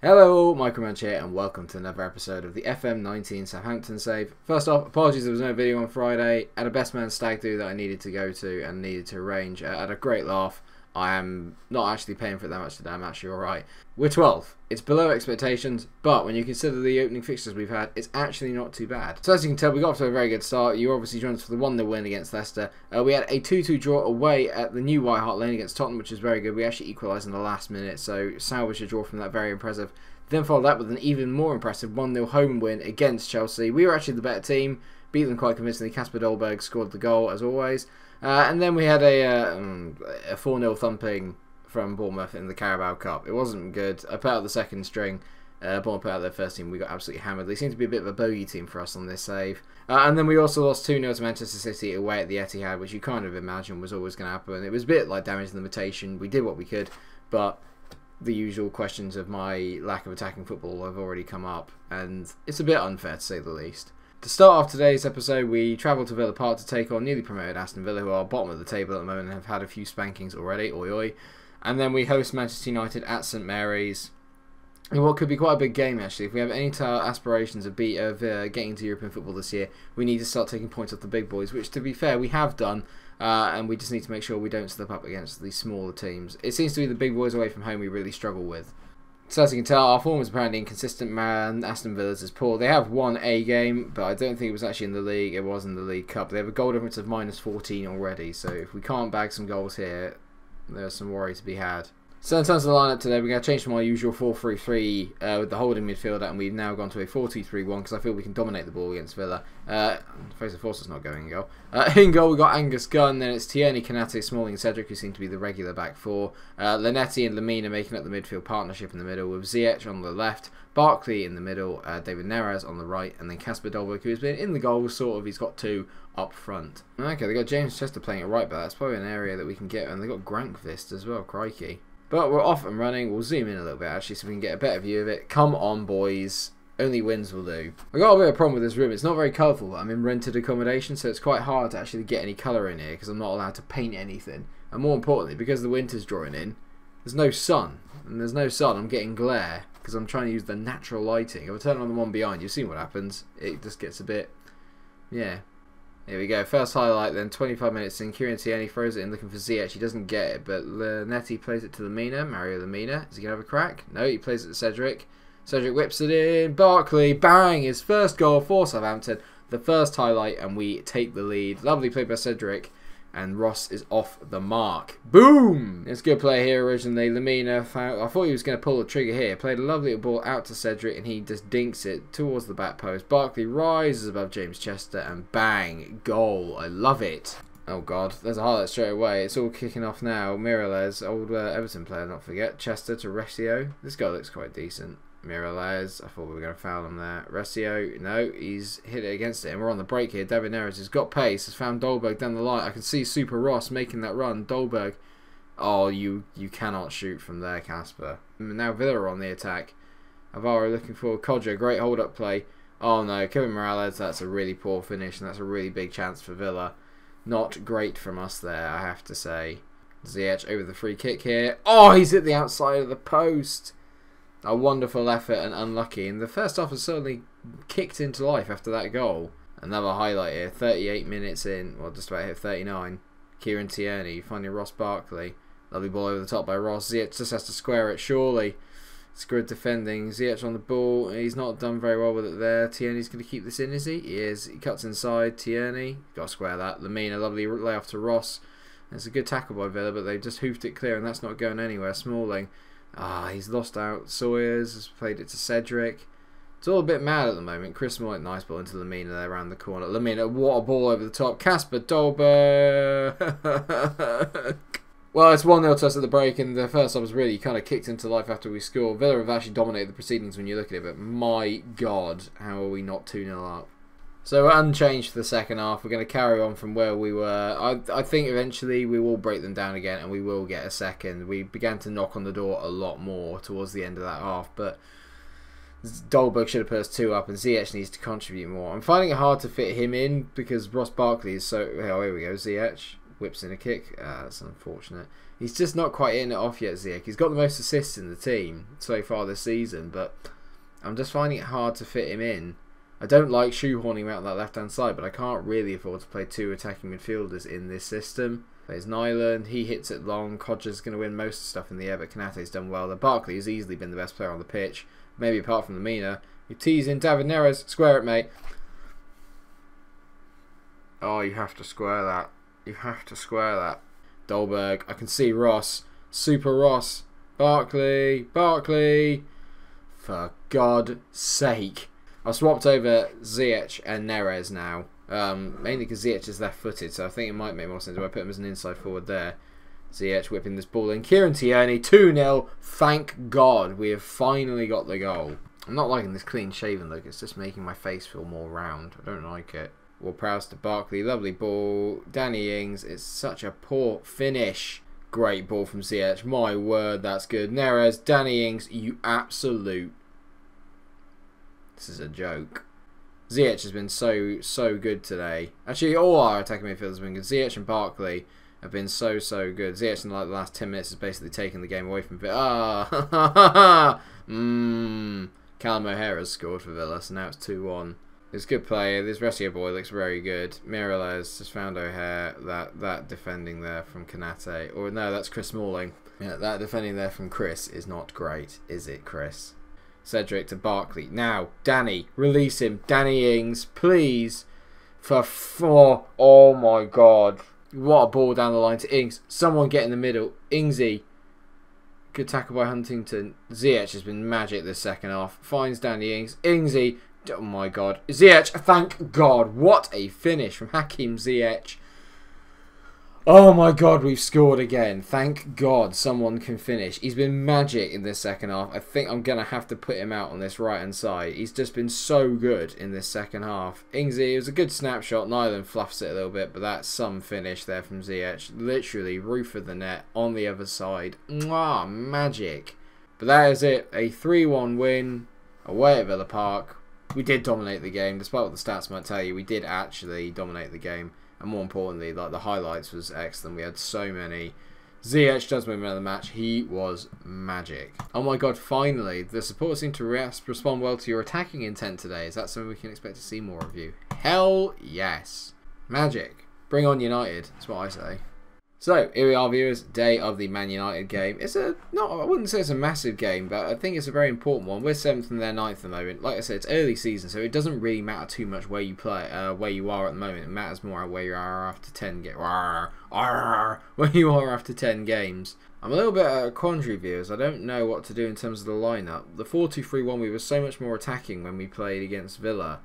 Hello, Munch here, and welcome to another episode of the FM19 Southampton save. First off, apologies there was no video on Friday. I had a best man stag do that I needed to go to and needed to arrange. I had a great laugh. I am not actually paying for it that much today, I'm actually alright. We're 12th. It's below expectations, but when you consider the opening fixtures we've had, it's actually not too bad. So as you can tell, we got off to a very good start. You obviously joined us for the 1-0 win against Leicester. We had a 2-2 draw away at the new White Hart Lane against Tottenham, which is very good. We actually equalised in the last minute, so salvaged a draw from that, very impressive. Then followed that with an even more impressive 1-0 home win against Chelsea. We were actually the better team, beat them quite convincingly. Kasper Goalberg scored the goal, as always. And then we had a 4-0 thumping from Bournemouth in the Carabao Cup. It wasn't good. I put out the second string. Bournemouth put out their first team. We got absolutely hammered. They seem to be a bit of a bogey team for us on this save. And then we also lost 2-0 to Manchester City away at the Etihad, which you kind of imagine was always going to happen. It was a bit like damage and limitation. We did what we could, but the usual questions of my lack of attacking football have already come up, and it's a bit unfair to say the least. To start off today's episode, we travelled to Villa Park to take on newly promoted Aston Villa, who are bottom of the table at the moment and have had a few spankings already, oi oi. And then we host Manchester United at St Mary's in what could be quite a big game actually. If we have any aspirations of getting into European football this year, we need to start taking points off the big boys, which to be fair we have done. And we just need to make sure we don't slip up against these smaller teams. It seems to be the big boys away from home we really struggle with. So as you can tell, our form is apparently inconsistent, man. Aston Villa's is poor. They have won a game, but I don't think it was actually in the league. It was in the League Cup. They have a goal difference of -14 already, so if we can't bag some goals here, there's some worry to be had. So in terms of the lineup today, we're going to change from our usual 4-3-3 with the holding midfielder, and we've now gone to a 4-2-3-1 because I feel we can dominate the ball against Villa. Fraser Forster's not going in goal. In goal, we've got Angus Gunn, then it's Tierney, Konate, Smalling, and Cedric, who seem to be the regular back four. Linetti and Lamina making up the midfield partnership in the middle, with Ziyech on the left, Barkley in the middle, David Neres on the right, and then Kasper Goalberg, who has been in the goals, sort of. He's got two up front. Okay, they've got James Chester playing at right back. That's probably an area that we can get, and they've got Grankvist as well, crikey. But we're off and running. We'll zoom in a little bit actually so we can get a better view of it. Come on, boys. Only wins will do. I got a bit of a problem with this room. It's not very colourful, but I'm in rented accommodation, so it's quite hard to actually get any colour in here because I'm not allowed to paint anything. And more importantly, because the winter's drawing in, there's no sun. And there's no sun, I'm getting glare because I'm trying to use the natural lighting. If I turn on the one behind, you've seen what happens. It just gets a bit, yeah. Here we go, first highlight then, 25 minutes in, Kieran Tierney throws it in looking for Ziyech, he doesn't get it, but Linetti plays it to Lamina, Mario Lamina, is he going to have a crack? No, he plays it to Cedric, Cedric whips it in, Barkley, bang, his first goal for Southampton, the first highlight, and we take the lead. Lovely play by Cedric, and Ross is off the mark. Boom! It's a good play here originally. Lamina, I thought he was going to pull the trigger here. Played a lovely ball out to Cedric and he just dinks it towards the back post. Barkley rises above James Chester and bang! Goal. I love it. Oh god, there's a highlight straight away. It's all kicking off now. Miralles, old Everton player, not forget. Chester to Recio. This guy looks quite decent. Miralles, I thought we were going to foul him there. Recio, no, he's hit it against it, and we're on the break here. David Neres has got pace, has found Goalberg down the line. I can see Super Ross making that run. Goalberg, oh, you cannot shoot from there, Kasper. Now Villa are on the attack. Alvaro looking for Kodja, great hold-up play. Oh no, Kevin Miralles, that's a really poor finish, and that's a really big chance for Villa. Not great from us there, I have to say. Ziyech over the free kick here. Oh, he's hit the outside of the post. A wonderful effort and unlucky, and the first half has certainly kicked into life after that goal. Another highlight here, 38 minutes in, well just about hit 39. Kieran Tierney finding Ross Barkley. Lovely ball over the top by Ross. Ziyech just has to square it, surely. It's good defending. Ziyech on the ball, he's not done very well with it there. Tierney's going to keep this in, is he? He is. He cuts inside, Tierney. Got to square that. Lamina, lovely layoff to Ross. It's a good tackle by Villa, but they've just hoofed it clear and that's not going anywhere. Smalling. He's lost out. Sawyers has played it to Cedric. It's all a bit mad at the moment. Chris Smalling, nice ball into Lamina there around the corner. Lamina, what a ball over the top. Kasper Goalberg. Well, it's 1-0 to us at the break, and the first half was really kind of kicked into life after we scored. Villa have actually dominated the proceedings when you look at it, but my God, how are we not 2-0 up? So we're unchanged for the second half. We're going to carry on from where we were. I think eventually we will break them down again and we will get a second. We began to knock on the door a lot more towards the end of that half, but Goalberg should have put us 2 up and Ziyech needs to contribute more. I'm finding it hard to fit him in because Ross Barkley is so... Oh, here we go, Ziyech. Whips in a kick. That's unfortunate. He's just not quite hitting it off yet, Ziyech. He's got the most assists in the team so far this season, but I'm just finding it hard to fit him in. I don't like shoehorning him out on that left-hand side, but I can't really afford to play 2 attacking midfielders in this system. There's Nyland. He hits it long. Codger's going to win most of the stuff in the air, but Konate's done well. The Barkley has easily been the best player on the pitch, maybe apart from Lemina. You tease in David Neres. Square it, mate. Oh, you have to square that. You have to square that. Goalberg. I can see Ross. Super Ross. Barkley. Barkley. For God's sake. I've swapped over Ziyech and Neres now. Mainly because Ziyech is left-footed, so I think it might make more sense if I put him as an inside forward there. Ziyech whipping this ball in. Kieran Tierney, 2-0. Thank God we have finally got the goal. I'm not liking this clean-shaven look. It's just making my face feel more round. I don't like it. Ward-Prowse to Barkley. Lovely ball. Danny Ings. It's such a poor finish. Great ball from Ziyech. My word, that's good. Neres. Danny Ings. You absolute... This is a joke. Ziyech has been so good today. Actually, all our attacking midfielders have been good. Ziyech and Barkley have been so good. Ziyech in like the last 10 minutes has basically taken the game away from Villa. Callum O'Hara's scored for Villa, so now it's 2-1. It's a good play. This Resio boy looks very good. Mireles just found O'Hare. That defending there from Konate. Or no, that's Chris Smalling. Yeah, that defending there from Chris is not great, is it, Chris? Cedric to Barkley. Now, Danny, release him. Danny Ings, please. For 4. Oh my God. What a ball down the line to Ings. Someone get in the middle. Ingsy. Good tackle by Huntington. Ziyech has been magic this second half. Finds Danny Ings. Ingsy. Oh my God. Ziyech, thank God. What a finish from Hakim Ziyech. Oh my God, we've scored again. Thank God someone can finish. He's been magic in this second half. I think I'm going to have to put him out on this right-hand side. He's just been so good in this second half. Ingsy, it was a good snapshot. Nyland fluffs it a little bit, but that's some finish there from Ziyech. Literally, roof of the net on the other side. Mwah, magic. But that is it. A 3-1 win away at Villa Park. We did dominate the game. Despite what the stats might tell you, we did actually dominate the game. And more importantly, like the highlights was excellent. We had so many. Ziyech does win man of the match. He was magic. Oh my God, finally. The supporters seem to respond well to your attacking intent today. Is that something we can expect to see more of you? Hell yes. Magic. Bring on United. That's what I say. So, here we are, viewers. Day of the Man United game. It's I wouldn't say it's a massive game, but I think it's a very important one. We're 7th and they're 9th at the moment. Like I said, it's early season, so it doesn't really matter too much where you play, where you are at the moment. It matters more where you are after 10 where you are after 10 games. I'm a little bit at a quandary, viewers. I don't know what to do in terms of the lineup. The 4-2-3-1, we were so much more attacking when we played against Villa.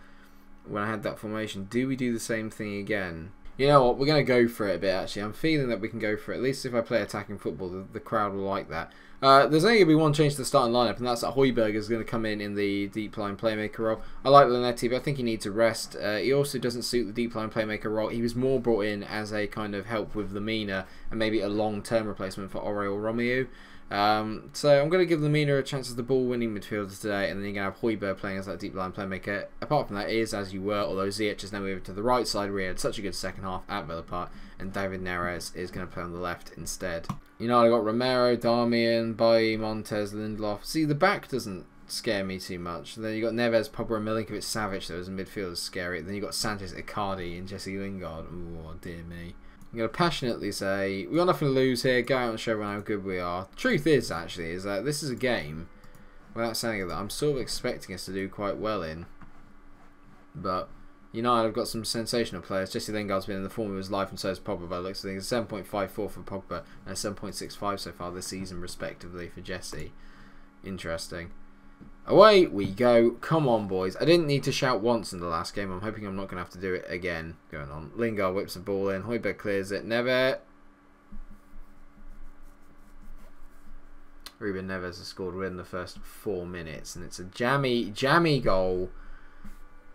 When I had that formation, do we do the same thing again? You know what, we're going to go for it a bit actually. I'm feeling that we can go for it. At least if I play attacking football, the crowd will like that. There's only going to be one change to the starting lineup, and that's that Højbjerg is going to come in the deep line playmaker role. I like Linetti, but I think he needs a rest. He also doesn't suit the deep line playmaker role. He was more brought in as a kind of help with Lemina and maybe a long-term replacement for Ore or Romeo. So I'm going to give Lemina a chance as the ball-winning midfielder today, and then you're going to have Højbjerg playing as that deep line playmaker. Apart from that, it is as you were, although Ziyech is now moving to the right side where he had such a good second half at Villa Park, and David Neres is going to play on the left instead. You know, I got Romero, Darmian, Bailly, Montez, Lindelof. See, the back doesn't scare me too much. Then you got Neves, Pogba, and Milinkovic, Savic. Those in midfield is scary. Then you got Sanchez, Icardi, and Jesse Lingard. Oh dear me. I'm going to passionately say, we've got nothing to lose here, go out and show everyone how good we are. Truth is, actually, is that this is a game, without saying it, that I'm sort of expecting us to do quite well in. But United have got some sensational players. Jesse Lingard's been in the form of his life, and so has Pogba by the looks of things. 7.54 for Pogba, and 7.65 so far this season, respectively, for Jesse. Interesting. Away we go. Come on, boys. I didn't need to shout once in the last game. I'm hoping I'm not going to have to do it again. Going on. Lingard whips the ball in. Højbjerg clears it. Neves. Ruben Neves has scored within the first 4 minutes. And it's a jammy goal.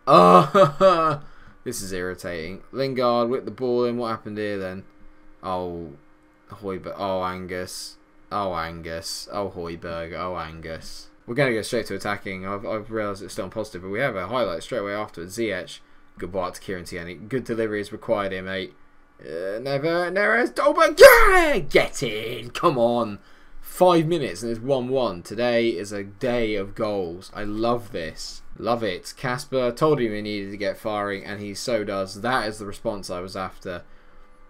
Oh, this is irritating. Lingard whipped the ball in. What happened here then? Oh, Højbjerg. Oh, Angus. Oh, Angus. Oh, Højbjerg. Oh, Angus. We're going to go straight to attacking. I've realised it's still on positive, but we have a highlight straight away afterwards. Ziyech, good ball to Kieran Tierney. Good delivery is required here, mate. Never, Neres, Goalberg, yeah! Get in! Come on! 5 minutes and it's 1-1. Today is a day of goals. I love this. Love it. Kasper told him he needed to get firing, and he so does. That is the response I was after.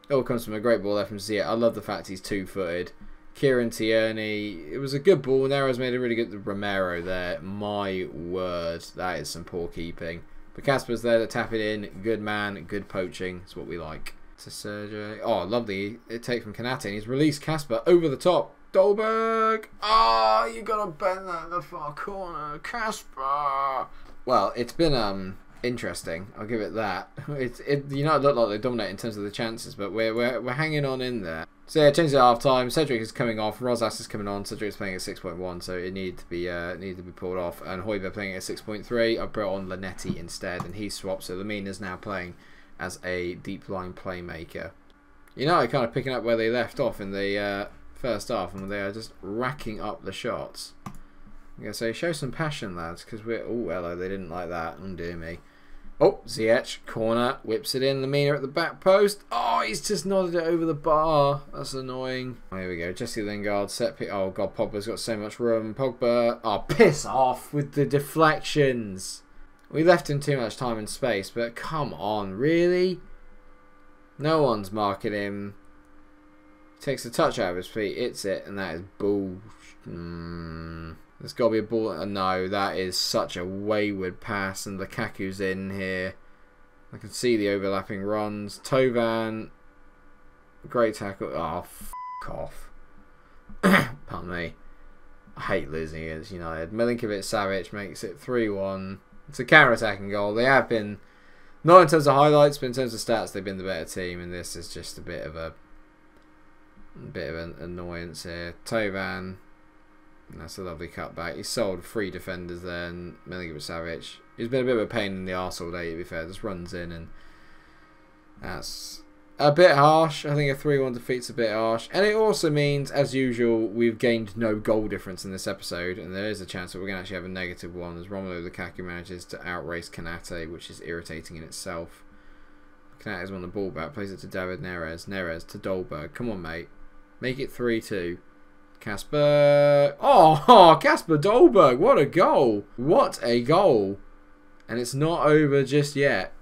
It all comes from a great ball left from Ziyech. I love the fact he's two-footed. Kieran Tierney, it was a good ball. Neres made a really good Romero there. My word, that is some poor keeping. But Kasper's there to tap it in. Good man, good poaching. It's what we like. To Sergio. Oh, lovely. It take from Kanate, and he's released Kasper over the top. Goalberg. Oh, you got to bend that in the far corner. Kasper. Well, it's been interesting. I'll give it that. United look like they dominate in terms of the chances, but we're hanging on in there. So yeah, changes at half time. Cedric is coming off. Rosas is coming on. Cedric's playing at 6.1, so it needed to be pulled off. And Højbjerg playing at 6.3. I brought on Lanetti instead, and he swapped. So Lamine is now playing as a deep line playmaker. United kind of picking up where they left off in the first half, and they are just racking up the shots. I'm gonna say, show some passion, lads, because we're. Oh, hello, they didn't like that. Undo me. Oh, Ziyech, corner, whips it in. Lamina at the back post. Oh, he's just nodded it over the bar. That's annoying. Oh, here we go. Jesse Lingard, set pick. Oh, God, Pogba's got so much room. Pogba. Oh, piss off with the deflections. We left him too much time and space, but come on, really? No one's marking him. Takes a touch out of his feet, hits it, and that is bull. There's got to be a ball. No, that is such a wayward pass, and Lukaku's in here. I can see the overlapping runs. Tovan, great tackle. Oh, f*** off. Pardon me. I hate losing against United. Milinkovic-Savic makes it 3-1. It's a counter-attacking goal. They have been, not in terms of highlights, but in terms of stats, they've been the better team, and this is just a bit of an annoyance here. Tovan. That's a lovely cutback. He sold 3 defenders there, and Milinkovic-Savic. He's been a bit of a pain in the arse all day, to be fair. Just runs in, and that's a bit harsh. I think a 3-1 defeat's a bit harsh. And it also means, as usual, we've gained no goal difference in this episode, and there is a chance that we're going to actually have a negative one as Romelu Lukaku manages to outrace Kanate, which is irritating in itself. Kanate's won the ball back, plays it to David Neres. Neres to Goalberg. Come on, mate. Make it 3-2. Kasper. Oh, Kasper Goalberg. What a goal. What a goal. And it's not over just yet.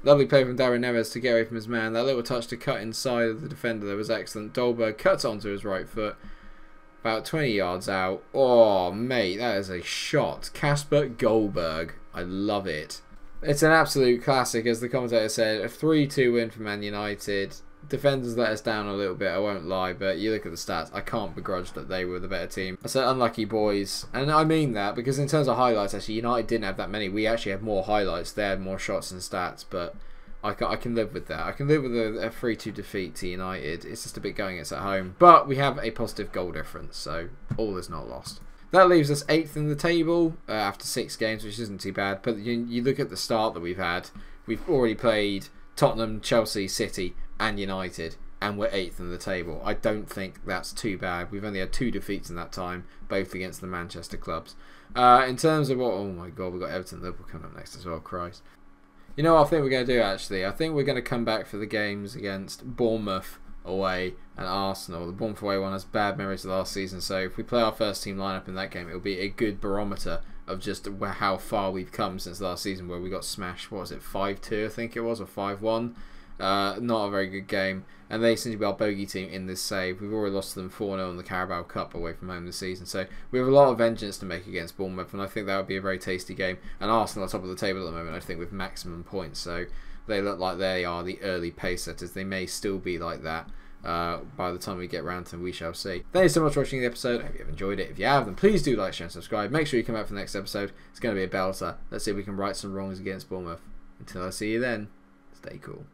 Lovely play from Darren Neves to get away from his man. That little touch to cut inside of the defender there was excellent. Goalberg cuts onto his right foot. About 20 yards out. Oh, mate, that is a shot. Kasper Goalberg. I love it. It's an absolute classic, as the commentator said. A 3-2 win for Man United. Defenders let us down a little bit, I won't lie, but you look at the stats, I can't begrudge that they were the better team. I said unlucky boys, and I mean that because in terms of highlights, actually, United didn't have that many. We actually had more highlights, they had more shots and stats, but I can live with that. I can live with a 3-2 defeat to United. It's just a bit going, it's at home, but we have a positive goal difference, so all is not lost. That leaves us 8th in the table after 6 games, which isn't too bad, but you look at the start that we've had. We've already played Tottenham, Chelsea, City and United, and we're 8th in the table. I don't think that's too bad. We've only had 2 defeats in that time, both against the Manchester clubs. In terms of what, oh my god, we've got Everton and Liverpool coming up next as well, Christ. You know what I think we're going to do actually? I think we're going to come back for the games against Bournemouth away and Arsenal. The Bournemouth away one has bad memories of last season, so if we play our first team lineup in that game, it'll be a good barometer of just how far we've come since last season, where we got smashed, what was it, 5-2 I think it was, or 5-1. Not a very good game, and they seem to be our bogey team in this save. We've already lost to them 4-0 in the Carabao Cup away from home this season, so we have a lot of vengeance to make against Bournemouth, and I think that would be a very tasty game. And Arsenal are top of the table at the moment, I think, with maximum points, so they look like they are the early pace setters. They may still be like that by the time we get round to them, we shall see. Thank you so much for watching the episode. I hope you have enjoyed it. If you have, then please do like, share and subscribe. Make sure you come back for the next episode. It's going to be a belter. Let's see if we can right some wrongs against Bournemouth. Until I see you then, stay cool.